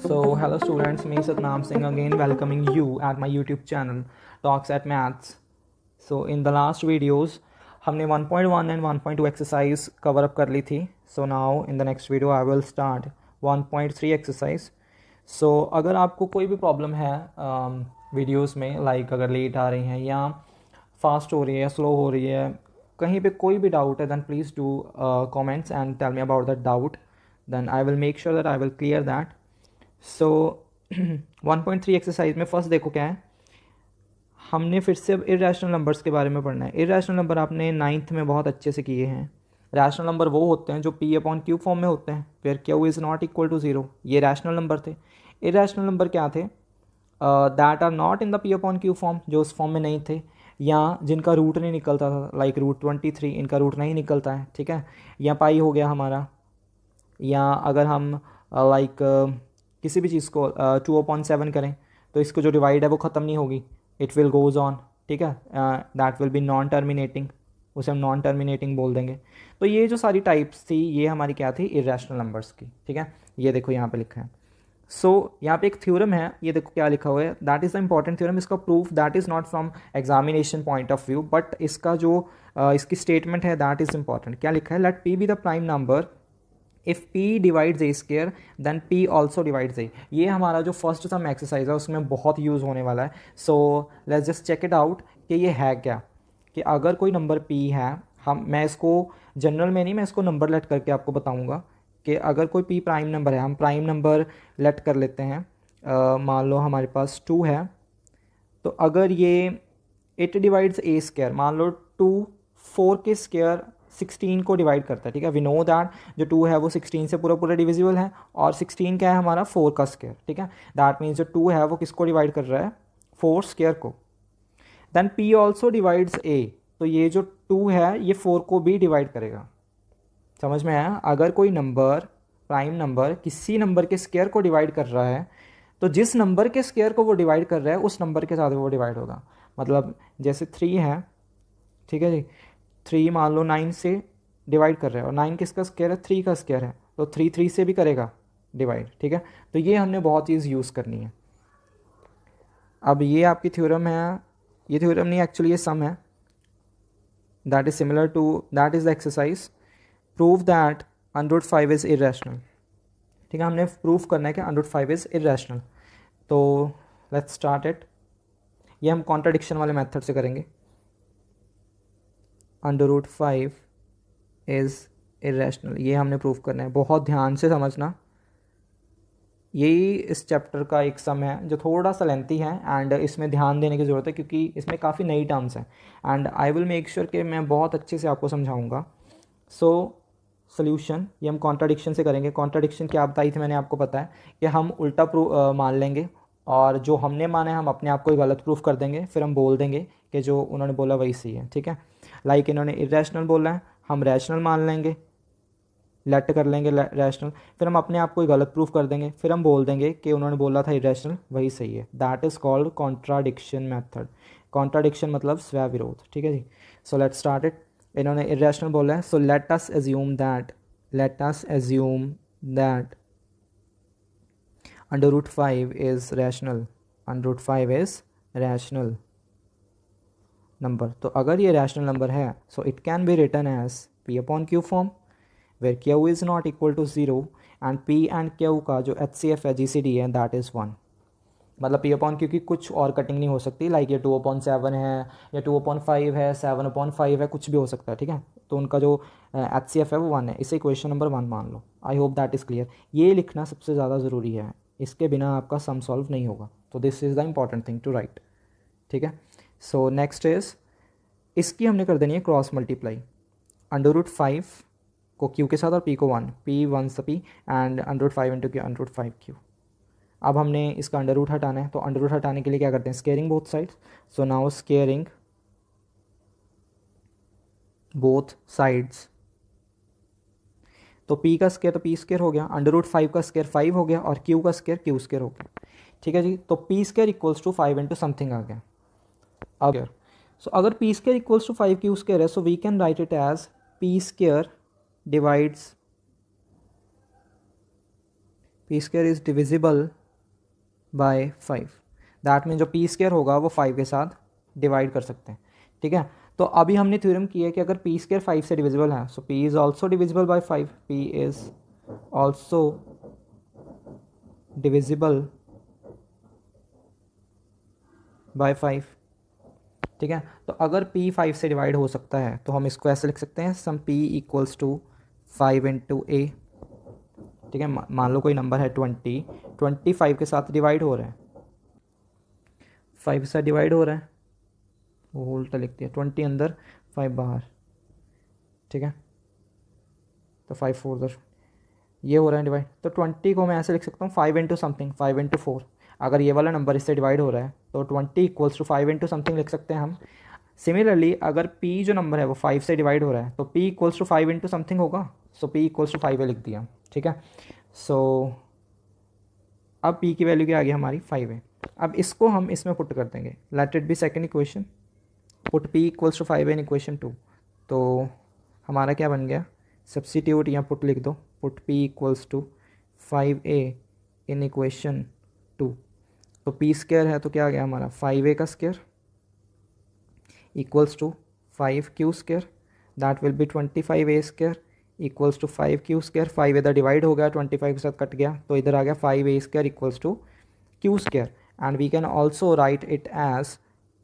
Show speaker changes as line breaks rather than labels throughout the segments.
So, hello students, me Satnam Singh again welcoming you at my YouTube channel Talks at Maths. So, in the last videos हमने 1.1 and 1.2 exercise cover up कर ली थी. So now in the next video I will start 1.3 exercise. So अगर आपको कोई भी problem है videos में, like अगर लेट आ रही हैं या फास्ट हो रही है, स्लो हो रही है, कहीं पे कोई भी डाउट है, then please do comments and tell me about that doubt. Then I will make sure that I will clear that. So 1.3 exercise में फर्स्ट देखो क्या है. हमने फिर से अब इरेशनल नंबर्स के बारे में पढ़ना है. इरेशनल नंबर आपने 9th में बहुत अच्छे से किए हैं. रैशनल नंबर वो होते हैं जो पी अपॉन क्यू फॉर्म में होते हैं, where Q is not equal to zero. ये रैशनल नंबर थे. इरेशनल नंबर क्या थे? That are not in the P upon Q form, जो उस फॉर्म में नहीं थे, या जिनका रूट नहीं निकलता था, लाइक रूट 23 इनका रूट नहीं निकलता है. ठीक है, या पाई हो गया हमारा, या अगर हम लाइक किसी भी चीज़ को 2/7 करें तो इसको जो डिवाइड है वो ख़त्म नहीं होगी, इट विल गोज़ ऑन. ठीक है, that will B non terminating, उसे हम नॉन टर्मिनेटिंग बोल देंगे. तो ये जो सारी टाइप्स थी ये हमारी क्या थी? इरेशनल नंबर्स की. ठीक है, ये देखो यहाँ पे लिखा है. सो यहाँ पे एक थ्योरम है, ये देखो क्या लिखा हुआ है, that is the important theorem. इसका proof that is not from examination point of view, but इसका जो इसकी स्टेटमेंट है दैट इज़ इंपॉर्टेंट. क्या लिखा है? Let P be the prime number if p divides a square then p also divides a. ये हमारा जो फर्स्ट सम एक्सरसाइज है उसमें बहुत यूज़ होने वाला है. So let's just check it out कि ये है क्या. कि अगर कोई नंबर p है, मैं इसको जनरल में नहीं, मैं इसको नंबर लेट करके आपको बताऊंगा कि अगर कोई p प्राइम नंबर है, हम प्राइम नंबर लेट कर लेते हैं. मान लो हमारे पास 2 है, तो अगर ये इट डिवाइड्स a स्क्वायर, मान लो 2 4 के स्क्वायर 16 को डिवाइड करता है. ठीक है, वी नो दैट जो 2 है वो 16 से पूरा पूरा डिविजिबल है, और 16 क्या है हमारा? 4 का स्क्वायर. ठीक है, दैट मीन्स जो 2 है वो किसको डिवाइड कर रहा है? 4 स्क्वायर को. Then p also divides a, तो ये जो 2 है ये 4 को भी डिवाइड करेगा. समझ में आया? अगर कोई नंबर प्राइम नंबर किसी नंबर के स्क्वायर को डिवाइड कर रहा है, तो जिस नंबर के स्क्वायर को वो डिवाइड कर रहा है उस नंबर के साथ वो डिवाइड होगा. मतलब जैसे 3 है, ठीक है जी, 3 मान लो 9 से डिवाइड कर रहा है, और 9 किसका स्क्वायर है? 3 का स्क्वायर है, तो 3 3 से भी करेगा डिवाइड. ठीक है, तो ये हमने बहुत चीज़ यूज़ करनी है. अब ये आपकी थ्योरम है, ये थ्योरम नहीं एक्चुअली ये सम है. That is similar to, that is the exercise prove that √5 is irrational. ठीक है, हमने प्रूफ करना है कि √5 इज़ इरेशनल. तो लेट्स स्टार्ट इट. ये हम कॉन्ट्राडिक्शन वाले मेथड से करेंगे. √5 इज़ इरेशनल, ये हमने प्रूफ करना है. बहुत ध्यान से समझना, यही इस चैप्टर का एक सम है जो थोड़ा सा लेंथी है, एंड इसमें ध्यान देने की ज़रूरत है क्योंकि इसमें काफ़ी नई टर्म्स हैं, and I will make sure कि मैं बहुत अच्छे से आपको समझाऊंगा. सो सोल्यूशन ये हम कॉन्ट्राडिक्शन से करेंगे. कॉन्ट्राडिक्शन क्या बताई थी मैंने आपको? पता है कि हम उल्टा मान लेंगे, और जो हमने माना है हम अपने आप को ही गलत प्रूफ कर देंगे, फिर हम बोल देंगे कि जो उन्होंने बोला वही सही है. ठीक है, लाइक इन्होंने इरेशनल बोला है, हम रैशनल मान लेंगे, लेट कर लेंगे रैशनल, फिर हम अपने आप को ही गलत प्रूफ कर देंगे, फिर हम बोल देंगे कि उन्होंने बोला था इरेशनल वही सही है. That is called contradiction method. Contradiction मतलब स्व विरोध. ठीक है जी. So let's start it. इन्होंने इरेशनल बोला है, so let us assume that √5 is rational. √5 is rational number. तो अगर ये रैशनल नंबर है, so it can be written as p upon q form, where q is not equal to 0, and p and q का जो HCF है, GCD है, that is 1. मतलब p upon q की कुछ और कटिंग नहीं हो सकती, लाइक ये 2/7 है, या 2/5 है, 7/5 है, कुछ भी हो सकता है. ठीक है, तो उनका जो HCF है वो 1 है. इसे इक्वेशन नंबर 1 मान लो. I hope that is clear. ये लिखना सबसे ज़्यादा ज़रूरी है, इसके बिना आपका सम सॉल्व नहीं होगा. तो this is the important thing to write. ठीक है, सो नेक्स्ट इज़, इसकी हमने कर देनी है क्रॉस मल्टीप्लाई. √5 को q के साथ और p को 1, p 1 सा p, and √5 into q, √5q. अब हमने इसका अंडर रूट हटाना है, तो अंडर रूट हटाने के लिए क्या करते हैं? Squaring both sides. So now squaring both sides. तो p का स्केयर तो p स्केयर हो गया, √5 का स्केयर 5 हो गया, और q का स्केयर q स्केयर हो गया. ठीक है जी, तो p square equals to 5 into something आ गया. अब सो अगर p square equals to 5 q square है, so we can write it as p square divides p square is divisible by 5। That mean जो पी स्क्वायर होगा वो 5 के साथ डिवाइड कर सकते हैं, ठीक है। तो अभी हमने थ्योरम किया है कि अगर पी स्क्वायर 5 से डिविजिबल है, so p is also divisible by 5, p is also divisible by 5, ठीक है। तो अगर p 5 से डिवाइड हो सकता है तो हम इसको ऐसे लिख सकते हैं, सम p इक्वल्स टू 5 इंटू ए, ठीक है। मान लो कोई नंबर है 25 के साथ डिवाइड हो रहा है, 5 के साथ डिवाइड हो रहा है, वो उल्टा लिख दिया, 20 अंदर 5 बाहर, ठीक है। तो 5 4 दर ये हो रहा है डिवाइड। तो 20 को मैं ऐसे लिख सकता हूँ 5 इंटू समथिंग, 5 इंटू 4। अगर ये वाला नंबर इससे डिवाइड हो रहा है तो 20 इक्वल्स टू 5 इंटू समथिंग लिख सकते हैं हम। सिमिलरली अगर p जो नंबर है वो 5 से डिवाइड हो रहा है तो p equals to 5 into something होगा, सो p इक्वल्स टू 5 लिख दिया, ठीक है। सो अब p की वैल्यू क्या आ गई हमारी 5 है। अब इसको हम इसमें पुट कर देंगे, let it be second equation, put p equals to 5 in equation 2। तो हमारा क्या बन गया, सब्सटीट्यूट या पुट लिख दो, put p equals to 5a in equation 2। तो p स्क्वायर है तो क्या आ गया हमारा 5a का square equals to 5q square, that will be 25a square equals to 5q square. 5 इधर डिवाइड हो गया, 25 के साथ कट गया, तो इधर आ गया 5a square equals to q square, and we can also write it as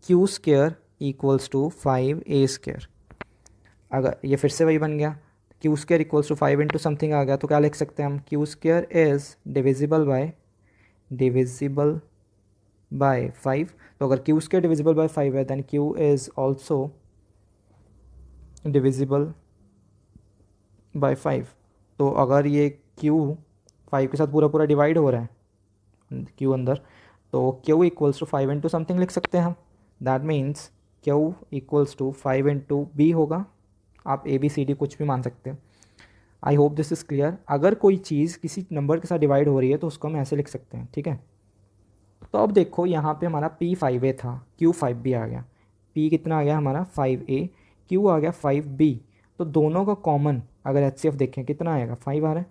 q square equals to 5a square. अगर ये फिर से वही बन गया, q square equals to 5 into something आ गया, तो क्या लिख सकते हैं हम, q square is divisible by 5। तो अगर q स्क्वायर डिविजिबल बाय 5 है then q is also divisible by 5। तो अगर ये q 5 के साथ पूरा पूरा डिवाइड हो रहा है q अंदर, तो q equals to 5 into something लिख सकते हैं हम। That means q equals to 5 into B होगा, आप ए बी सी डी कुछ भी मान सकते हो। I hope this is clear. अगर कोई चीज़ किसी नंबर के साथ डिवाइड हो रही है तो उसको हम ऐसे लिख सकते हैं, ठीक है। तो अब देखो यहाँ पे हमारा p 5a था, q 5 भी आ गया, p कितना आ गया हमारा 5a, q आ गया 5b। तो दोनों का कॉमन अगर HCF देखें कितना आएगा, 5 आ रहा है।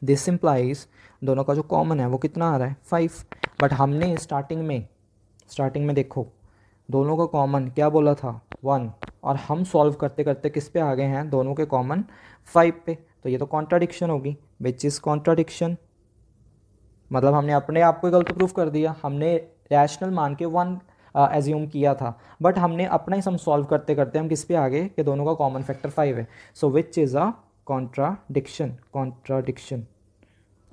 दिस इम्प्लाइज दोनों का जो कॉमन है वो कितना आ रहा है, 5। बट हमने स्टार्टिंग में देखो दोनों का कॉमन क्या बोला था, 1, और हम सॉल्व करते करते किस पे आ गए हैं, दोनों के कॉमन 5 पे। तो ये तो कॉन्ट्राडिक्शन होगी, विच इज़ कॉन्ट्राडिक्शन, मतलब हमने अपने आप को गलत प्रूफ कर दिया। हमने रैशनल मान के 1 एज्यूम किया था, बट हमने अपना ही सम सॉल्व करते करते हम किस पे आ गए कि दोनों का कॉमन फैक्टर 5 है। So which is a contradiction.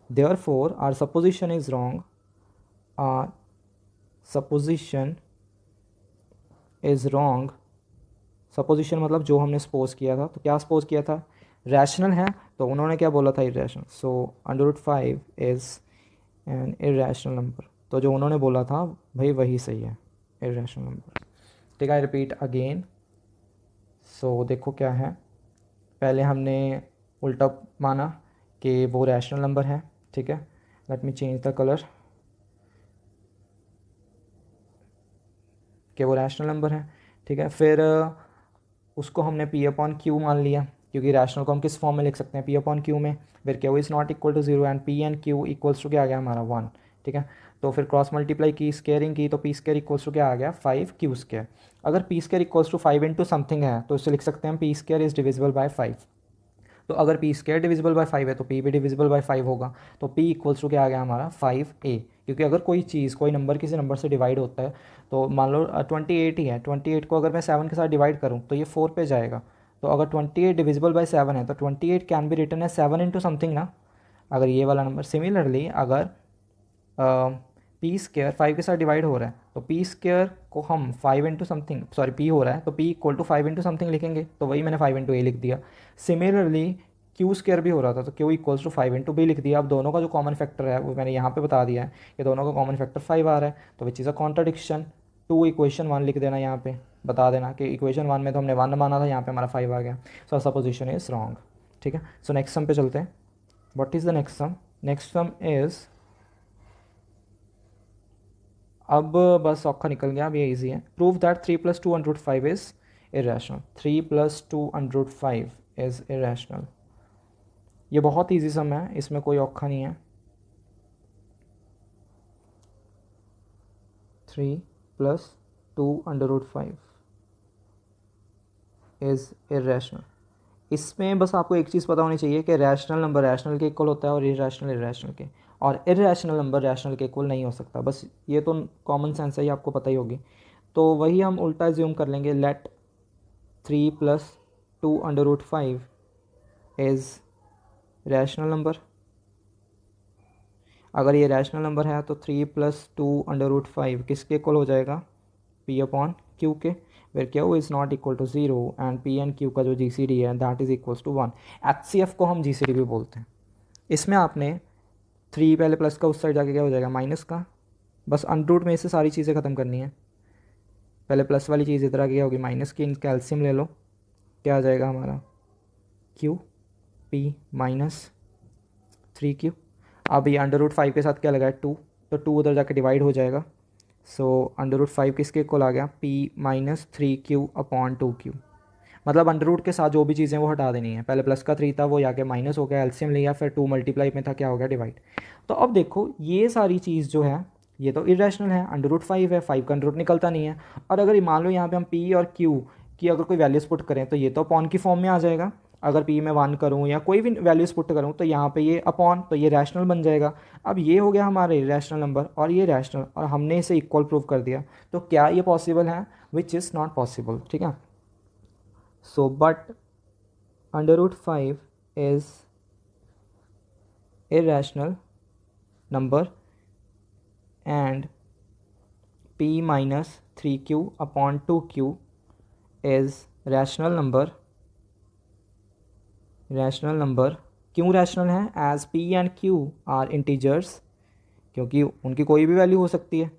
Therefore our supposition is wrong, supposition is wrong. Supposition मतलब जो हमने सपोज किया था, तो क्या सपोज किया था, रैशनल है, तो उन्होंने क्या बोला था, irrational. So √5 is an irrational number, तो जो उन्होंने बोला था भाई वही सही है, इरेशनल नंबर, ठीक है। I repeat again. सो देखो क्या है, पहले हमने उल्टा माना कि वो रैशनल नंबर है, ठीक है। Let me change the colour, कि वो रैशनल नंबर है, ठीक है। फिर उसको हमने P/Q मान लिया, क्योंकि रैशनल को हम किस फॉर्म में लिख सकते हैं, P/Q में। फिर Q is not equal to 0 and P and Q equals to क्या आ गया हमारा 1, ठीक है। तो फिर क्रॉस मल्टीप्लाई की, स्केयरिंग की, तो P स्केयर इक्वल्स टू क्या आ गया 5Q स्केयर। अगर P square equals to 5 into something है तो इसे लिख सकते हैं P square is divisible by 5। तो अगर P स्केयर डिविजिबल बाय 5 है तो P भी डिविजिबल बाय 5 होगा। तो P इक्वल्स टू क्या आ गया हमारा 5a, क्योंकि अगर कोई चीज़ कोई नंबर किसी नंबर से डिवाइड होता है, तो मान लो 28 ही है, 28 को अगर मैं 7 के साथ डिवाइड करूँ तो ये 4 पे जाएगा। तो अगर 28 डिविजिबल बाय 7 है तो 28 कैन बी रिटन है 7 इंटू समथिंग ना, अगर ये वाला नंबर। सिमिलरली अगर पी स्केयर 5 के साथ डिवाइड हो रहा है तो पी स्केयर को हम 5 इंटू समथिंग, सॉरी पी हो रहा है तो P equal to 5 into something लिखेंगे, तो वही मैंने 5 इंटू ए लिख दिया। सिमिलरली क्यू स्केयर भी हो रहा था तो Q equals to 5 into B लिख दिया। अब दोनों का जो कॉमन फैक्टर है वो मैंने यहाँ पे बता दिया है कि दोनों का कॉमन फैक्टर 5 आ रहा है, तो which is a contradiction to equation 1 लिख देना, यहाँ पे बता देना कि इक्वेशन 1 में तो हमने 1 माना था, यहाँ पे हमारा 5 आ गया। सो सपोजिशन इज रॉन्ग, ठीक है। सो नेक्स्ट सम पे चलते हैं। What is the next sum, next sum is, अब बस औखा निकल गया, अब ये इजी है। Prove that 3 + 2√5 is irrational, 3 + 2√5 is irrational. ये बहुत इजी सम है, इसमें कोई औखा नहीं है। 3 प्लस 2√5 इज़ इरेशनल। इसमें बस आपको एक चीज़ पता होनी चाहिए कि रैशनल नंबर रैशनल के इक्वल होता है और इरेशनल इरेशनल के, और इरेशनल नंबर रैशनल के इक्वल नहीं हो सकता। बस ये तो कॉमन सेंस है, ये आपको पता ही होगी। तो वही हम उल्टा ज्यूम कर लेंगे, let 3 plus 2√5 is rational number. अगर ये रैशनल नंबर है तो 3 प्लस 2√5 किसके इक्वल हो जाएगा, P अपॉन Q के, where Q is not equal to 0 and P and Q का जो GCD है that is equals to 1। HCF को हम GCD भी बोलते हैं। इसमें आपने 3 पहले प्लस का उस साइड जाके क्या हो जाएगा माइनस का, बस अंडरूट में से सारी चीज़ें ख़त्म करनी है। पहले प्लस वाली चीज़ इधर आके क्या होगी माइनस की, इनका एलसीएम ले लो, क्या आ जाएगा हमारा Q P माइनस 3Q। अब ये अंडर रूट 5 के साथ क्या लगा है 2, तो 2 उधर जाके डिवाइड हो जाएगा। सो अंडर रूट 5 किसके इक्वल आ गया, P minus 3Q upon 2Q। मतलब अंडर रूट के साथ जो भी चीज़ें वो हटा देनी है। पहले प्लस का 3 था वो जाके माइनस हो गया, एलसीएम लिया, फिर 2 मल्टीप्लाई में था क्या हो गया डिवाइड। तो अब देखो ये सारी चीज़ जो है ये तो इरेशनल है, अंडर रूट 5 है, 5 का अंडर रूट निकलता नहीं है। और अगर मान लो यहाँ पे हम P और Q की अगर कोई वैल्यूज़ पुट करें तो ये तो अपॉन की फॉर्म में आ जाएगा। अगर P में 1 करूँ या कोई भी वैल्यूज़ पुट करूँ तो यहाँ पे ये अपॉन, तो ये रैशनल बन जाएगा। अब ये हो गया हमारा इरेशनल नंबर और ये रैशनल, और हमने इसे इक्वल प्रूव कर दिया। तो क्या ये पॉसिबल है, विच इज़ नॉट पॉसिबल, ठीक है। So but under root 5 is irrational number and P minus 3Q upon 2Q is rational number। क्यों रैशनल है, as P and Q are integers, क्योंकि उनकी कोई भी वैल्यू हो सकती है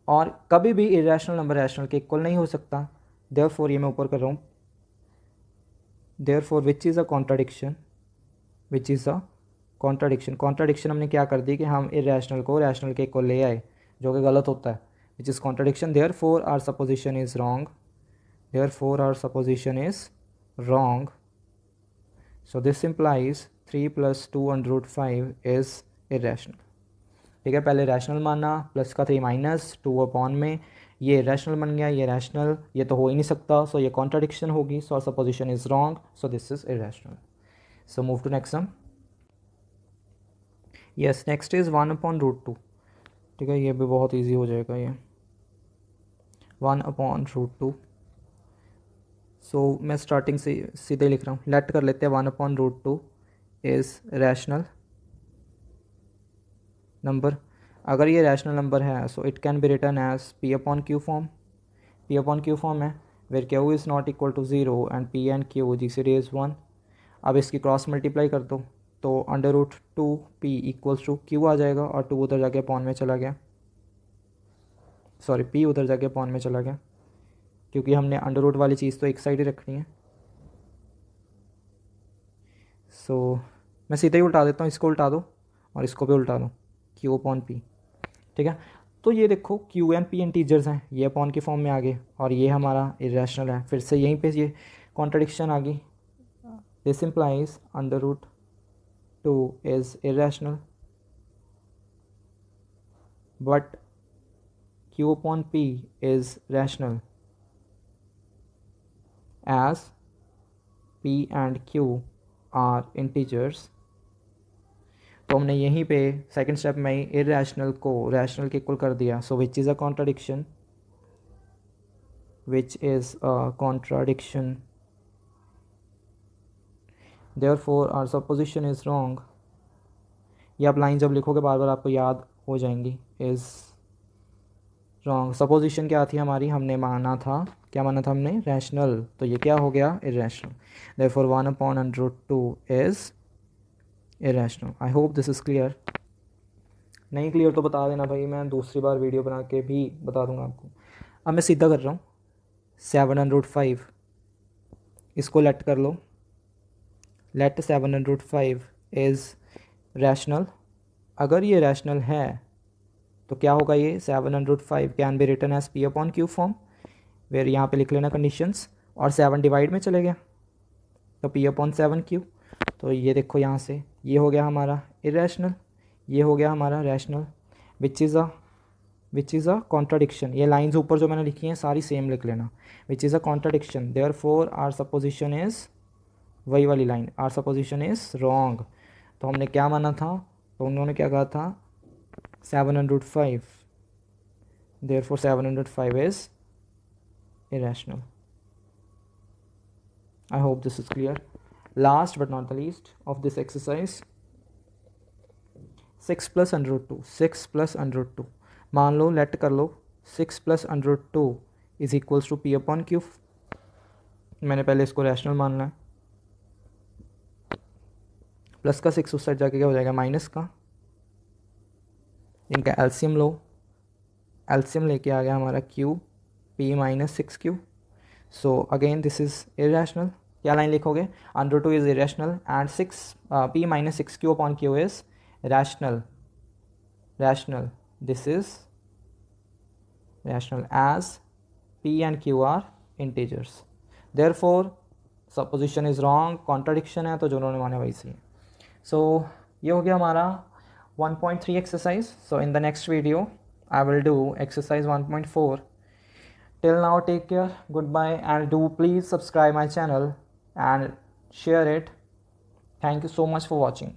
और कभी भी इरेशनल नंबर रैशनल के इक्वल नहीं हो सकता। देयरफॉर ये मैं ऊपर कर रहा हूँ, therefore which is a contradiction, contradiction हमने क्या कर दी कि हम इरेशनल को रैशनल के इक्वल ले आए, जो कि गलत होता है, which is contradiction. Therefore our supposition is wrong, so this implies 3 plus 2√5 is irrational. ठीक है, पहले रैशनल माना, प्लस का 3 माइनस 2 अपॉन में, ये रैशनल बन गया, ये रैशनल, ये तो हो ही नहीं सकता, सो ये कॉन्ट्राडिक्शन होगी, so supposition is wrong, so this is irrational. So move to next sum. Yes, next is 1/√2। ठीक है, ये भी बहुत इजी हो जाएगा ये 1/√2। सो मैं स्टार्टिंग से सीधे लिख रहा हूँ, लेट कर लेते हैं 1/√2 इज़ रैशनल नंबर। अगर ये रैशनल नंबर है so it can be return as P upon Q form है, where Q is not equal to 0 and P and Q GCD is 1। अब इसकी क्रॉस मल्टीप्लाई कर दो तो under root 2 P equals to Q आ जाएगा, और 2 उधर जाके अपॉन में चला गया, सॉरी P उधर जाके अपॉन में चला गया, क्योंकि हमने अंडर रूट वाली चीज़ तो एक साइड ही रखनी है। सो मैं सीधे ही उल्टा देता हूँ, इसको उल्टा दो और इसको भी उल्टा दो, Q अपॉन P। ठीक है, तो ये देखो Q एंड P इंटीजर्स हैं, ये अपॉन के फॉर्म में आ गए, और ये हमारा इरेशनल है। फिर से यहीं पे ये कॉन्ट्रडिक्शन आ गई, this implies under root 2 is irrational but Q upon P is rational as P and Q are integers। तो हमने यहीं पे सेकंड स्टेप में ही इरेशनल को रैशनल के इक्वल कर दिया, so which is a contradiction, therefore our supposition is wrong. ये आप लाइन जब लिखोगे बार बार आपको याद हो जाएंगी, इज़ रॉन्ग। सपोजिशन क्या थी हमारी, हमने माना था, क्या माना था हमने, रैशनल, तो ये क्या हो गया irrational. Therefore 1/√2 is irrational. I hope this is clear. नहीं क्लियर तो बता देना भाई, मैं दूसरी बार वीडियो बना के भी बता दूंगा आपको। अब मैं सीधा कर रहा हूँ, 7/5 इसको लेट कर लो, लेट 7/5 इज़ रैशनल। अगर ये रैशनल है तो क्या होगा, ये 7/5 can be return as P upon Q form, where यहाँ पे लिख लेना कंडीशंस, और 7 डिवाइड में चले गया तो P अपॉन 7Q। तो ये देखो यहाँ से ये हो गया हमारा इरेशनल, ये हो गया हमारा rational, which is a which is a contradiction. ये लाइन्स ऊपर जो मैंने लिखी हैं सारी सेम लिख लेना, which is a contradiction, therefore our supposition is, वही वाली line, our supposition is wrong. तो हमने क्या माना था, तो उन्होंने क्या कहा था 705, therefore 705 is irrational. I hope this is clear. Last but not the least of this exercise, 6 plus under root 2, 6 plus under root 2, मान लो लेट कर लो 6 plus under root 2 is equals to P upon Q. मैंने पहले इसको rational मानना है, plus का 6 उस साइड जाके क्या हो जाएगा माइनस का, इनका एलसीएम लो, एलसीएम लेके आ गया हमारा Q P minus 6q। So again this is irrational, क्या लाइन लिखोगे, under two is irrational and 6 p minus 6q upon q is rational, rational, this is rational as p and q are integers, therefore supposition is wrong, contradiction है तो जो उन्होंने माने वही सही है। सो ये हो गया हमारा 1.3 exercise. So in the next video I will do exercise 1.4. Till now, take care, goodbye, and do please subscribe my channel and share it. Thank you so much for watching.